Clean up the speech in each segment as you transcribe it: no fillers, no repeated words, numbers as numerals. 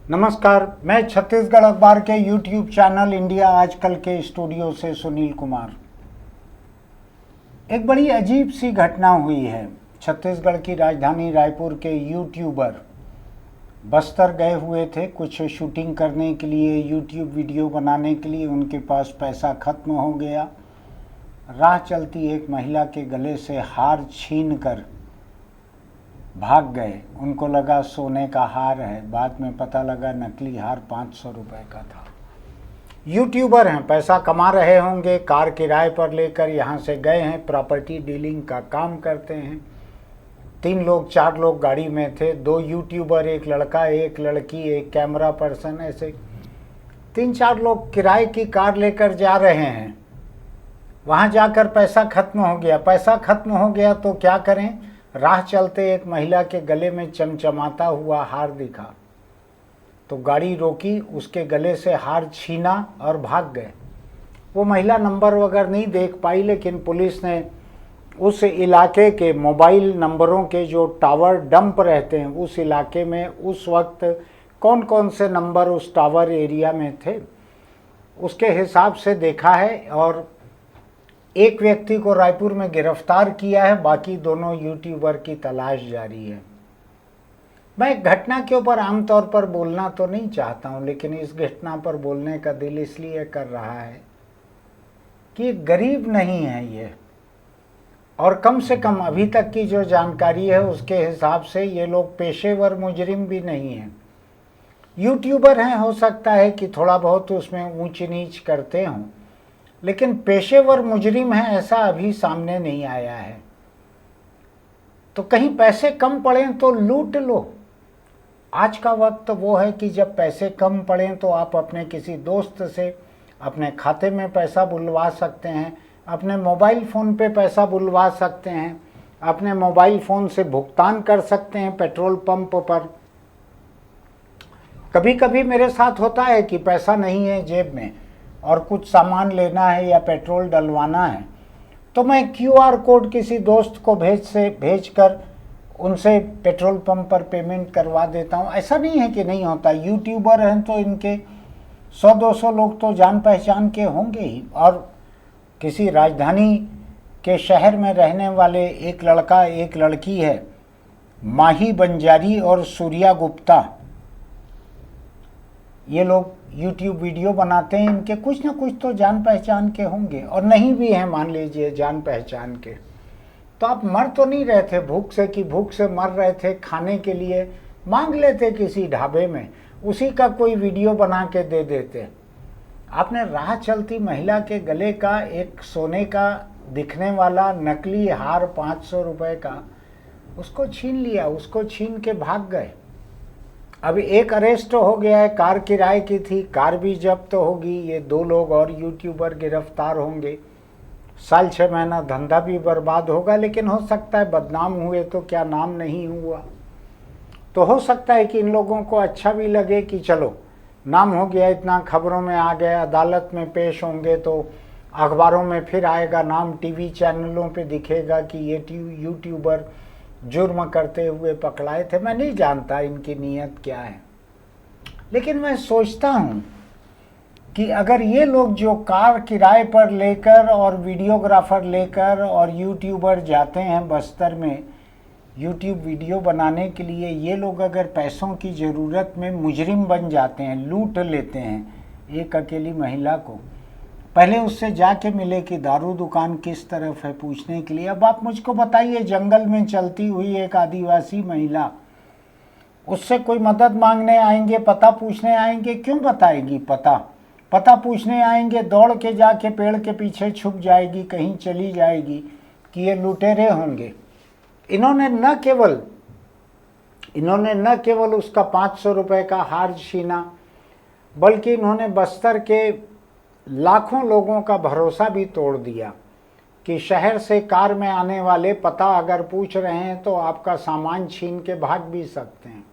नमस्कार, मैं छत्तीसगढ़ अखबार के यूट्यूब चैनल इंडिया आजकल के स्टूडियो से सुनील कुमार। एक बड़ी अजीब सी घटना हुई है। छत्तीसगढ़ की राजधानी रायपुर के यूट्यूबर बस्तर गए हुए थे कुछ शूटिंग करने के लिए, यूट्यूब वीडियो बनाने के लिए। उनके पास पैसा खत्म हो गया। राह चलती एक महिला के गले से हार छीन कर भाग गए। उनको लगा सोने का हार है, बाद में पता लगा नकली हार 500 रुपए का था। यूट्यूबर हैं, पैसा कमा रहे होंगे, कार किराए पर लेकर यहाँ से गए हैं, प्रॉपर्टी डीलिंग का काम करते हैं। 3 लोग 4 लोग गाड़ी में थे, 2 यूट्यूबर, एक लड़का एक लड़की एक कैमरा पर्सन, ऐसे 3-4 लोग किराए की कार लेकर जा रहे हैं। वहाँ जाकर पैसा खत्म हो गया। पैसा खत्म हो गया तो क्या करें? राह चलते एक महिला के गले में चमचमाता हुआ हार दिखा तो गाड़ी रोकी, उसके गले से हार छीना और भाग गए। वो महिला नंबर वगैरह नहीं देख पाई, लेकिन पुलिस ने उस इलाके के मोबाइल नंबरों के जो टावर डंप रहते हैं, उस इलाके में उस वक्त कौन कौन से नंबर उस टावर एरिया में थे, उसके हिसाब से देखा है और एक व्यक्ति को रायपुर में गिरफ्तार किया है। बाकी दोनों यूट्यूबर की तलाश जारी है। मैं एक घटना के ऊपर आमतौर पर बोलना तो नहीं चाहता हूं, लेकिन इस घटना पर बोलने का दिल इसलिए कर रहा है कि गरीब नहीं है ये, और कम से कम अभी तक की जो जानकारी है उसके हिसाब से ये लोग पेशेवर मुजरिम भी नहीं हैं। यूट्यूबर हैं, हो सकता है कि थोड़ा बहुत उसमें ऊंच नीच करते हों, लेकिन पेशेवर मुजरिम है ऐसा अभी सामने नहीं आया है। तो कहीं पैसे कम पड़े तो लूट लो। आज का वक्त वो है कि जब पैसे कम पड़े तो आप अपने किसी दोस्त से अपने खाते में पैसा बुलवा सकते हैं, अपने मोबाइल फ़ोन पे पैसा बुलवा सकते हैं, अपने मोबाइल फ़ोन से भुगतान कर सकते हैं पेट्रोल पंप पर। कभी कभी मेरे साथ होता है कि पैसा नहीं है जेब में और कुछ सामान लेना है या पेट्रोल डलवाना है, तो मैं क्यूआर कोड किसी दोस्त को भेजकर उनसे पेट्रोल पंप पर पेमेंट करवा देता हूँ। ऐसा नहीं है कि नहीं होता। यूट्यूबर हैं तो इनके 100-200 लोग तो जान पहचान के होंगे ही। और किसी राजधानी के शहर में रहने वाले एक लड़का एक लड़की है, माही बंजारी और सूर्या गुप्ता, ये लोग यूट्यूब वीडियो बनाते हैं। इनके कुछ ना कुछ तो जान पहचान के होंगे, और नहीं भी हैं मान लीजिए जान पहचान के, तो आप मर तो नहीं रहे थे भूख से कि भूख से मर रहे थे, खाने के लिए मांग लेते किसी ढाबे में, उसी का कोई वीडियो बना के दे देते। आपने राह चलती महिला के गले का एक सोने का दिखने वाला नकली हार 500 रुपए का उसको छीन लिया, उसको छीन के भाग गए। अभी एक अरेस्ट हो गया है, कार किराए की थी, कार भी जब्त होगी। ये 2 लोग और यूट्यूबर गिरफ्तार होंगे। साल 6 महीना धंधा भी बर्बाद होगा, लेकिन हो सकता है बदनाम हुए तो क्या नाम नहीं हुआ। तो हो सकता है कि इन लोगों को अच्छा भी लगे कि चलो नाम हो गया, इतना खबरों में आ गया, अदालत में पेश होंगे तो अखबारों में फिर आएगा नाम, टीवी चैनलों पे दिखेगा कि ये यूट्यूबर जुर्म करते हुए पकड़ाए थे। मैं नहीं जानता इनकी नीयत क्या है, लेकिन मैं सोचता हूँ कि अगर ये लोग जो कार किराए पर लेकर और वीडियोग्राफर लेकर और यूट्यूबर जाते हैं बस्तर में यूट्यूब वीडियो बनाने के लिए, ये लोग अगर पैसों की ज़रूरत में मुजरिम बन जाते हैं, लूट लेते हैं एक अकेली महिला को, पहले उससे जाके मिले कि दारू दुकान किस तरफ है पूछने के लिए। अब आप मुझको बताइए, जंगल में चलती हुई एक आदिवासी महिला, उससे कोई मदद मांगने आएंगे, पता पूछने आएंगे, क्यों बताएगी पता पूछने आएंगे, दौड़ के जाके पेड़ के पीछे छुप जाएगी, कहीं चली जाएगी कि ये लुटेरे होंगे। इन्होंने न केवल उसका 500 रुपए का हार छीना, बल्कि इन्होंने बस्तर के लाखों लोगों का भरोसा भी तोड़ दिया कि शहर से कार में आने वाले पता अगर पूछ रहे हैं तो आपका सामान छीन के भाग भी सकते हैं।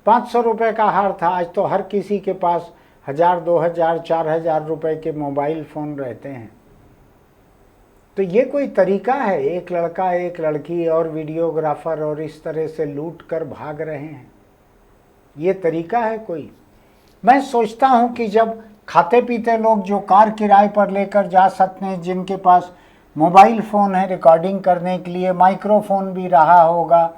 500 रुपए का हार था। आज तो हर किसी के पास 1000, 2000, 4000 रुपए के मोबाइल फ़ोन रहते हैं। तो ये कोई तरीका है? एक लड़का एक लड़की और वीडियोग्राफर और इस तरह से लूट कर भाग रहे हैं। ये तरीका है कोई? मैं सोचता हूँ कि जब खाते पीते लोग जो कार किराए पर लेकर जा सकते हैं, जिनके पास मोबाइल फ़ोन है रिकॉर्डिंग करने के लिए, माइक्रोफोन भी रहा होगा,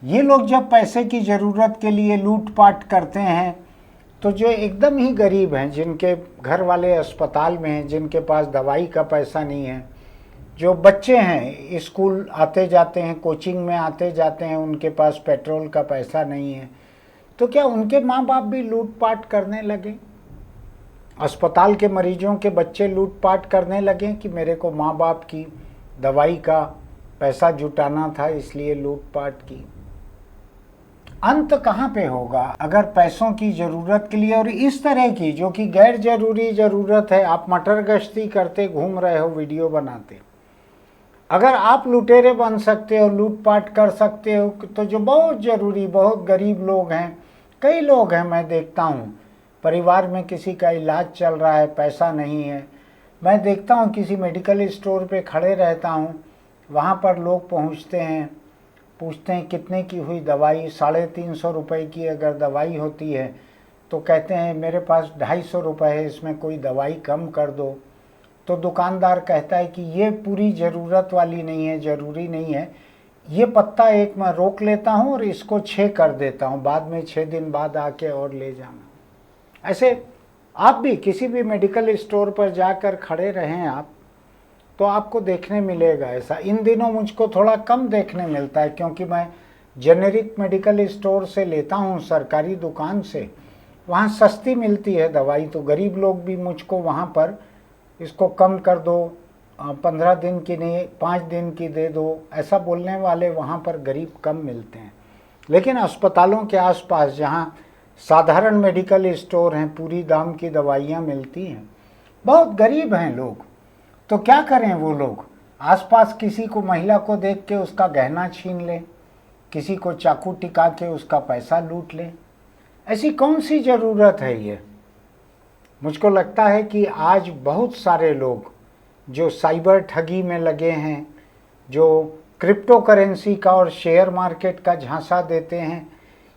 ये लोग जब पैसे की ज़रूरत के लिए लूटपाट करते हैं, तो जो एकदम ही गरीब हैं, जिनके घर वाले अस्पताल में हैं, जिनके पास दवाई का पैसा नहीं है, जो बच्चे हैं स्कूल आते जाते हैं, कोचिंग में आते जाते हैं, उनके पास पेट्रोल का पैसा नहीं है, तो क्या उनके माँ बाप भी लूटपाट करने लगे? अस्पताल के मरीजों के बच्चे लूटपाट करने लगे कि मेरे को माँ बाप की दवाई का पैसा जुटाना था इसलिए लूटपाट की? अंत कहाँ पे होगा? अगर पैसों की ज़रूरत के लिए, और इस तरह की जो कि गैर जरूरी ज़रूरत है, आप मटर गश्ती करते घूम रहे हो वीडियो बनाते, अगर आप लुटेरे बन सकते हो, लूटपाट कर सकते हो, तो जो बहुत ज़रूरी, बहुत गरीब लोग हैं, कई लोग हैं, मैं देखता हूँ परिवार में किसी का इलाज चल रहा है, पैसा नहीं है, मैं देखता हूँ किसी मेडिकल स्टोर पे खड़े रहता हूँ, वहाँ पर लोग पहुँचते हैं, पूछते हैं कितने की हुई दवाई, 350 रुपये की अगर दवाई होती है तो कहते हैं मेरे पास 250 रुपये है, इसमें कोई दवाई कम कर दो। तो दुकानदार कहता है कि ये पूरी ज़रूरत वाली नहीं है, ज़रूरी नहीं है, ये पत्ता एक मैं रोक लेता हूँ और इसको 6 कर देता हूँ, बाद में 6 दिन बाद आके और ले जाना। ऐसे आप भी किसी भी मेडिकल स्टोर पर जाकर खड़े रहें आप, तो आपको देखने मिलेगा ऐसा। इन दिनों मुझको थोड़ा कम देखने मिलता है, क्योंकि मैं जेनेरिक मेडिकल स्टोर से लेता हूँ, सरकारी दुकान से, वहाँ सस्ती मिलती है दवाई, तो गरीब लोग भी मुझको वहाँ पर इसको कम कर दो, 15 दिन की नहीं 5 दिन की दे दो, ऐसा बोलने वाले वहाँ पर गरीब कम मिलते हैं। लेकिन अस्पतालों के आसपास जहाँ साधारण मेडिकल स्टोर हैं, पूरी दाम की दवाइयाँ मिलती हैं, बहुत गरीब हैं लोग, तो क्या करें वो लोग? आसपास किसी को, महिला को देख के उसका गहना छीन लें, किसी को चाकू टिका के उसका पैसा लूट लें। ऐसी कौन सी ज़रूरत है ये? मुझको लगता है कि आज बहुत सारे लोग जो साइबर ठगी में लगे हैं, जो क्रिप्टो करेंसी का और शेयर मार्केट का झांसा देते हैं,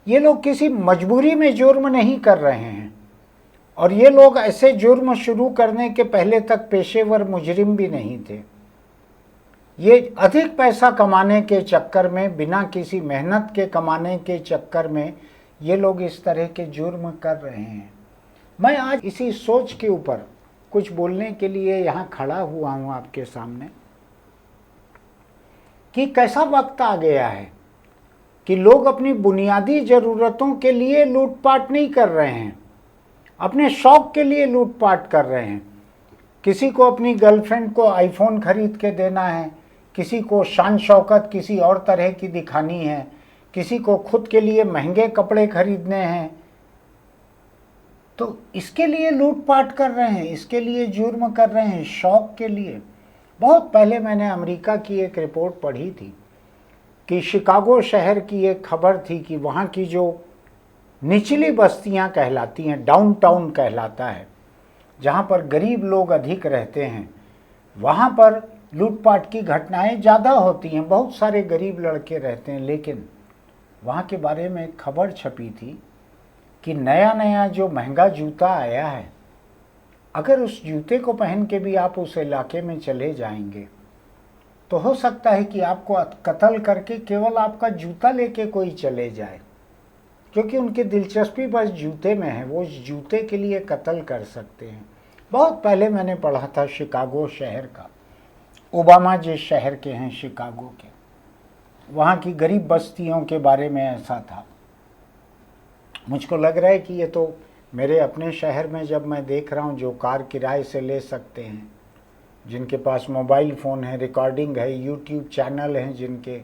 ये लोग किसी मजबूरी में जुर्म नहीं कर रहे हैं, और ये लोग ऐसे जुर्म शुरू करने के पहले तक पेशेवर मुजरिम भी नहीं थे। ये अधिक पैसा कमाने के चक्कर में, बिना किसी मेहनत के कमाने के चक्कर में ये लोग इस तरह के जुर्म कर रहे हैं। मैं आज इसी सोच के ऊपर कुछ बोलने के लिए यहाँ खड़ा हुआ हूँ आपके सामने, कि कैसा वक्त आ गया है कि लोग अपनी बुनियादी ज़रूरतों के लिए लूटपाट नहीं कर रहे हैं, अपने शौक के लिए लूटपाट कर रहे हैं। किसी को अपनी गर्लफ्रेंड को आईफोन खरीद के देना है, किसी को शान शौकत किसी और तरह की दिखानी है, किसी को खुद के लिए महंगे कपड़े खरीदने हैं, तो इसके लिए लूटपाट कर रहे हैं, इसके लिए जुर्म कर रहे हैं, शौक के लिए। बहुत पहले मैंने अमेरिका की एक रिपोर्ट पढ़ी थी कि शिकागो शहर की एक खबर थी कि वहाँ की जो निचली बस्तियां कहलाती हैं, डाउनटाउन कहलाता है, जहां पर गरीब लोग अधिक रहते हैं, वहां पर लूटपाट की घटनाएं ज़्यादा होती हैं, बहुत सारे गरीब लड़के रहते हैं। लेकिन वहां के बारे में एक खबर छपी थी कि नया नया जो महंगा जूता आया है, अगर उस जूते को पहन के भी आप उस इलाके में चले जाएंगे तो हो सकता है कि आपको कत्ल करके केवल आपका जूता लेके कोई चले जाए, क्योंकि उनकी दिलचस्पी बस जूते में है, वो उस जूते के लिए कत्ल कर सकते हैं। बहुत पहले मैंने पढ़ा था शिकागो शहर का, ओबामा जिस शहर के हैं शिकागो के, वहाँ की गरीब बस्तियों के बारे में ऐसा था। मुझको लग रहा है कि ये तो मेरे अपने शहर में जब मैं देख रहा हूँ जो कार किराए से ले सकते हैं, जिनके पास मोबाइल फ़ोन है, रिकॉर्डिंग है, यूट्यूब चैनल हैं, जिनके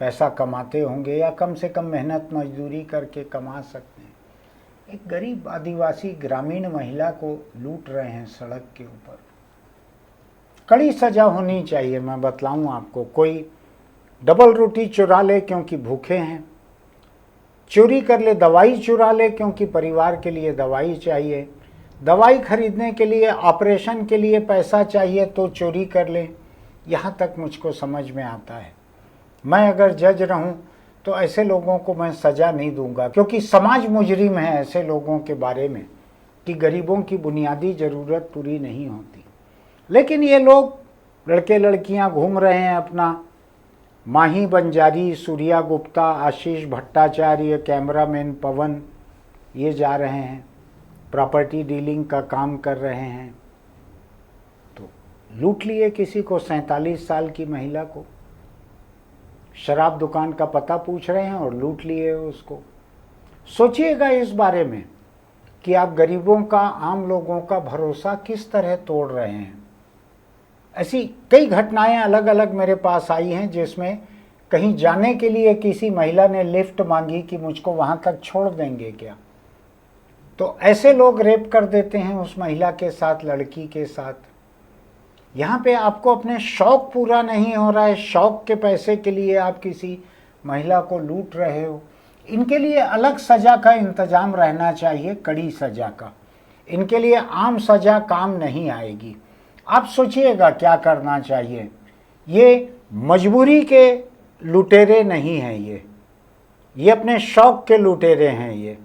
पैसा कमाते होंगे या कम से कम मेहनत मजदूरी करके कमा सकते हैं, एक गरीब आदिवासी ग्रामीण महिला को लूट रहे हैं सड़क के ऊपर। कड़ी सज़ा होनी चाहिए। मैं बतलाऊं आपको, कोई डबल रोटी चुरा ले क्योंकि भूखे हैं, चोरी कर ले, दवाई चुरा ले क्योंकि परिवार के लिए दवाई चाहिए, दवाई खरीदने के लिए, ऑपरेशन के लिए पैसा चाहिए तो चोरी कर ले, यहाँ तक मुझको समझ में आता है। मैं अगर जज रहूं तो ऐसे लोगों को मैं सज़ा नहीं दूंगा, क्योंकि समाज मुजरिम है ऐसे लोगों के बारे में कि गरीबों की बुनियादी ज़रूरत पूरी नहीं होती। लेकिन ये लोग लड़के लड़कियां घूम रहे हैं अपना, माही बंजारी, सूर्या गुप्ता, आशीष भट्टाचार्य, कैमरामैन पवन, ये जा रहे हैं, प्रॉपर्टी डीलिंग का काम कर रहे हैं। तो लूट लिए किसी को, 47 साल की महिला को, शराब दुकान का पता पूछ रहे हैं और लूट लिए उसको। सोचिएगा इस बारे में कि आप गरीबों का, आम लोगों का भरोसा किस तरह तोड़ रहे हैं। ऐसी कई घटनाएं अलग अलग मेरे पास आई हैं जिसमें कहीं जाने के लिए किसी महिला ने लिफ्ट मांगी कि मुझको वहां तक छोड़ देंगे क्या, तो ऐसे लोग रेप कर देते हैं उस महिला के साथ, लड़की के साथ। यहाँ पे आपको अपने शौक पूरा नहीं हो रहा है, शौक के पैसे के लिए आप किसी महिला को लूट रहे हो। इनके लिए अलग सज़ा का इंतजाम रहना चाहिए, कड़ी सज़ा का। इनके लिए आम सज़ा काम नहीं आएगी। आप सोचिएगा क्या करना चाहिए। ये मजबूरी के लुटेरे नहीं हैं, ये अपने शौक के लुटेरे हैं। ये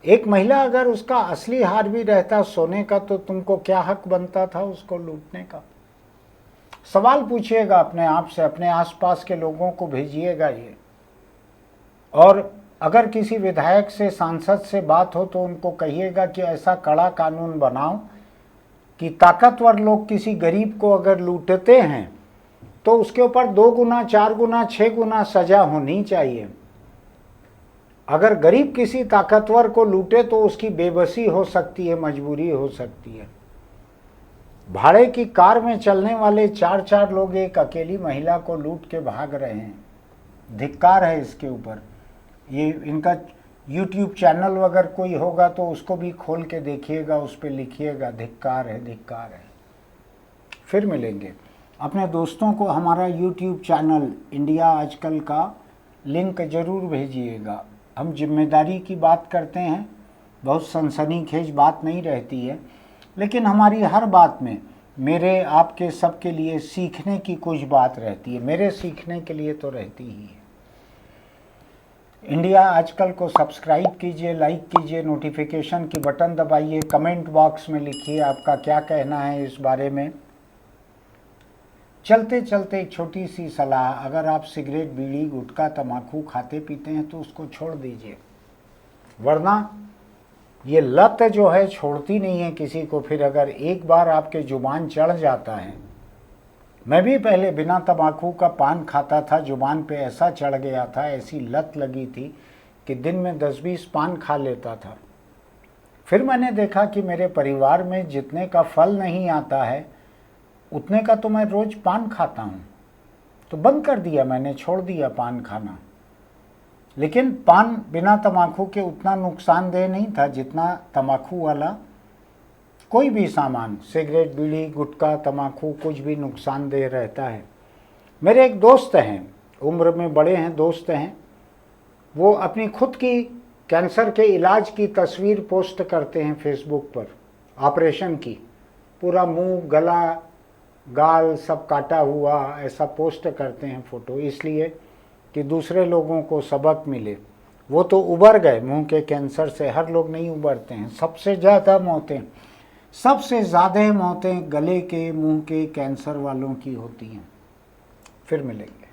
एक महिला अगर उसका असली हार भी रहता सोने का, तो तुमको क्या हक बनता था उसको लूटने का। सवाल पूछिएगा अपने आप से, अपने आसपास के लोगों को भेजिएगा ये। और अगर किसी विधायक से, सांसद से बात हो तो उनको कहिएगा कि ऐसा कड़ा कानून बनाओ कि ताकतवर लोग किसी गरीब को अगर लूटते हैं तो उसके ऊपर 2 गुना, 4 गुना, 6 गुना सजा होनी चाहिए। अगर गरीब किसी ताकतवर को लूटे तो उसकी बेबसी हो सकती है, मजबूरी हो सकती है। भाड़े की कार में चलने वाले 4-4 लोग एक अकेली महिला को लूट के भाग रहे हैं। धिक्कार है इसके ऊपर। ये इनका YouTube चैनल अगर कोई होगा तो उसको भी खोल के देखिएगा, उस पर लिखिएगा धिक्कार है, धिक्कार है। फिर मिलेंगे। अपने दोस्तों को हमारा YouTube चैनल इंडिया आजकल का लिंक ज़रूर भेजिएगा। हम जिम्मेदारी की बात करते हैं, बहुत सनसनीखेज बात नहीं रहती है, लेकिन हमारी हर बात में मेरे, आपके, सबके लिए सीखने की कुछ बात रहती है। मेरे सीखने के लिए तो रहती ही है। इंडिया आजकल को सब्सक्राइब कीजिए, लाइक कीजिए, नोटिफिकेशन की बटन दबाइए, कमेंट बॉक्स में लिखिए आपका क्या कहना है इस बारे में। चलते चलते एक छोटी सी सलाह, अगर आप सिगरेट, बीड़ी, गुटखा, तम्बाकू खाते पीते हैं तो उसको छोड़ दीजिए, वरना ये लत जो है छोड़ती नहीं है किसी को। फिर अगर एक बार आपके जुबान चढ़ जाता है, मैं भी पहले बिना तम्बाकू का पान खाता था, जुबान पे ऐसा चढ़ गया था, ऐसी लत लगी थी कि दिन में 10-20 पान खा लेता था। फिर मैंने देखा कि मेरे परिवार में जितने का फल नहीं आता है उतने का तो मैं रोज़ पान खाता हूँ, तो बंद कर दिया मैंने, छोड़ दिया पान खाना। लेकिन पान बिना तम्बाकू के उतना नुकसानदेह नहीं था जितना तम्बाकू वाला कोई भी सामान, सिगरेट, बीड़ी, गुटखा, तम्बाकू, कुछ भी नुकसानदेह रहता है। मेरे एक दोस्त हैं, उम्र में बड़े हैं, दोस्त हैं, वो अपनी खुद की कैंसर के इलाज की तस्वीर पोस्ट करते हैं फेसबुक पर, ऑपरेशन की, पूरा मुंह, गला, गाल सब काटा हुआ ऐसा पोस्ट करते हैं फ़ोटो, इसलिए कि दूसरे लोगों को सबक मिले। वो तो उबर गए मुंह के कैंसर से, हर लोग नहीं उबरते हैं। सबसे ज़्यादा मौतें गले के, मुंह के कैंसर वालों की होती हैं। फिर मिलेंगे।